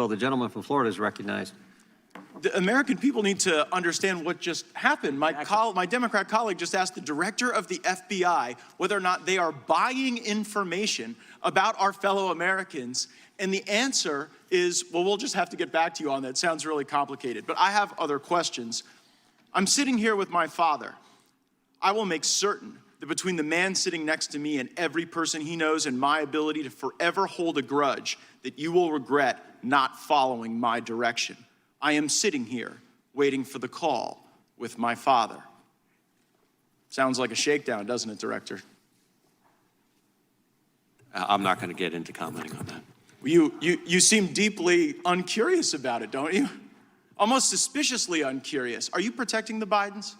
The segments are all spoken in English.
Well, the gentleman from Florida is recognized. The American people need to understand what just happened. My Democrat colleague just asked the director of the FBI whether or not they are buying information about our fellow Americans. And the answer is, well, we'll just have to get back to you on that. It sounds really complicated. But I have other questions. I'm sitting here with my father. I will make certain that between the man sitting next to me and every person he knows and my ability to forever hold a grudge, that you will regret not following my direction. I am sitting here waiting for the call with my father. Sounds like a shakedown, doesn't it, Director? I'm not going to get into commenting on that. You seem deeply uncurious about it, don't you? Almost suspiciously uncurious. Are you protecting the Bidens?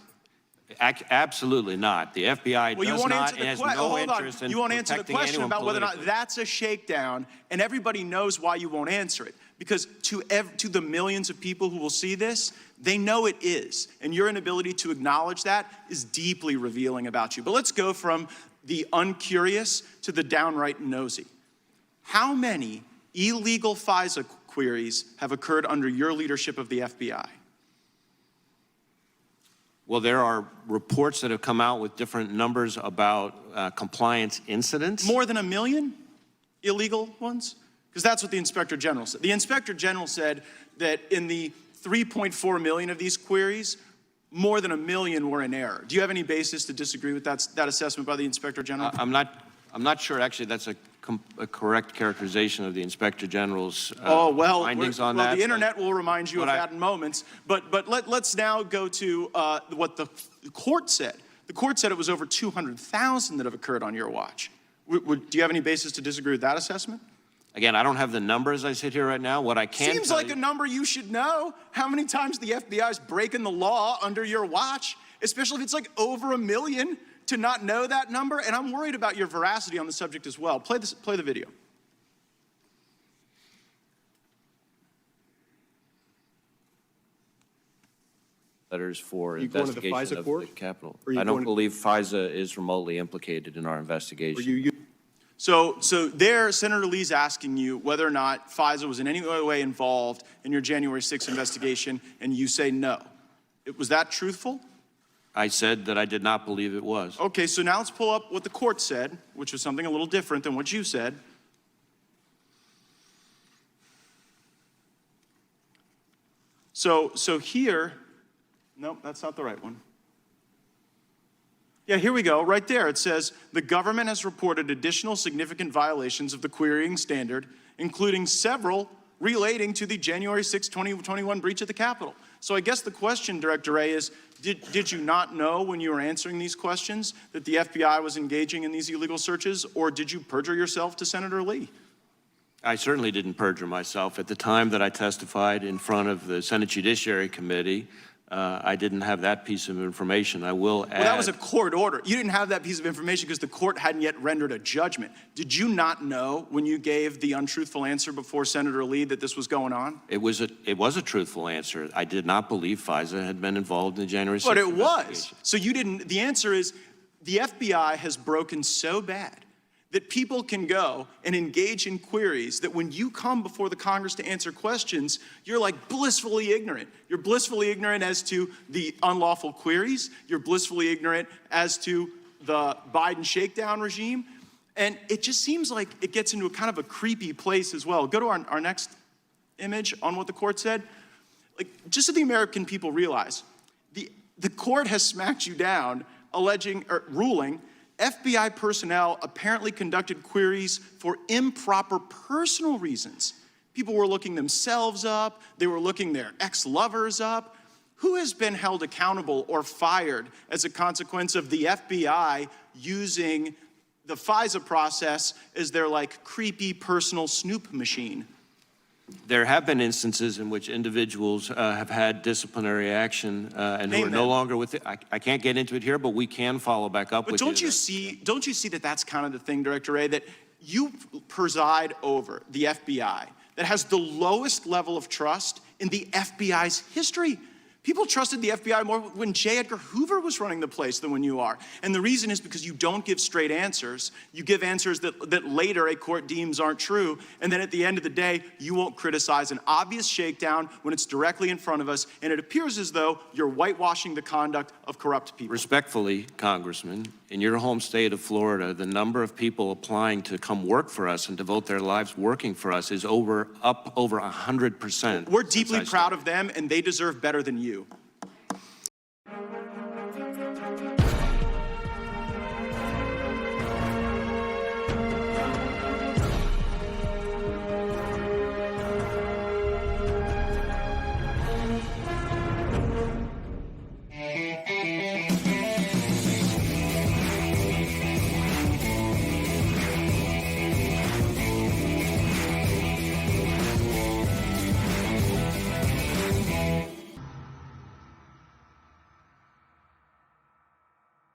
Absolutely not. The FBI does not and has no interest in You won't answer the question about whether or not that's a shakedown, and everybody knows why you won't answer it. Because to the millions of people who will see this, they know it is. And your inability to acknowledge that is deeply revealing about you. But let's go from the uncurious to the downright nosy. How many illegal FISA queries have occurred under your leadership of the FBI? Well, there are reports that have come out with different numbers about compliance incidents. More than 1 million illegal ones? Because that's what the Inspector General said. The Inspector General said that in the 3.4 million of these queries, more than 1 million were in error. Do you have any basis to disagree with that assessment by the Inspector General? I'm not sure actually that's a correct characterization of the Inspector General's findings on that. The internet will remind you of that in moments. But let's now go to what the court said. The court said it was over 200,000 that have occurred on your watch. Do you have any basis to disagree with that assessment? Again, I don't have the numbers as I sit here right now. What I can Seems like a number you should know. How many times the FBI is breaking the law under your watch, especially if it's like over 1 million, to not know that number? And I'm worried about your veracity on the subject as well. Play the video. Letters for investigation of the Capitol. I don't believe FISA is remotely implicated in our investigation. So there, Senator Lee's asking you whether or not FISA was in any way involved in your January 6th investigation, and you say no. Was that truthful? I said that I did not believe it was. Okay, so now let's pull up what the court said, which was something a little different than what you said. So here, nope, that's not the right one. Yeah, here we go, right there. It says, the government has reported additional significant violations of the querying standard, including several relating to the January 6, 2021 breach of the Capitol. So I guess the question, Director Wray, is did you not know when you were answering these questions that the FBI was engaging in these illegal searches, or did you perjure yourself to Senator Lee? I certainly didn't perjure myself. At the time that I testified in front of the Senate Judiciary Committee, I didn't have that piece of information. I will add. Well, that was a court order. You didn't have that piece of information because the court hadn't yet rendered a judgment. Did you not know when you gave the untruthful answer before Senator Lee that this was going on? It was a truthful answer. I did not believe FISA had been involved in the January 6th But it was. So you didn't. The answer is the FBI has broken so bad that people can go and engage in queries that when you come before the Congress to answer questions, you're like blissfully ignorant. You're blissfully ignorant as to the unlawful queries. You're blissfully ignorant as to the Biden shakedown regime. And it just seems like it gets into a kind of a creepy place as well. Go to our next image on what the court said. Like, just so the American people realize, the court has smacked you down, ruling FBI personnel apparently conducted queries for improper personal reasons. People were looking themselves up. They were looking their ex-lovers up. Who has been held accountable or fired as a consequence of the FBI using the FISA process as their like creepy personal snoop machine? There have been instances in which individuals have had disciplinary action and who are no longer with it. I can't get into it here, but we can follow back up with you. Don't you see that that's kind of the thing, Director Wray, that you preside over the FBI that has the lowest level of trust in the FBI's history? People trusted the FBI more when J. Edgar Hoover was running the place than when you are. And the reason is because you don't give straight answers. You give answers that later a court deems aren't true. And then at the end of the day, you won't criticize an obvious shakedown when it's directly in front of us. And it appears as though you're whitewashing the conduct of corrupt people. Respectfully, Congressman, in your home state of Florida, the number of people applying to come work for us and devote their lives working for us is up over 100%. We're deeply proud of them, and they deserve better than you.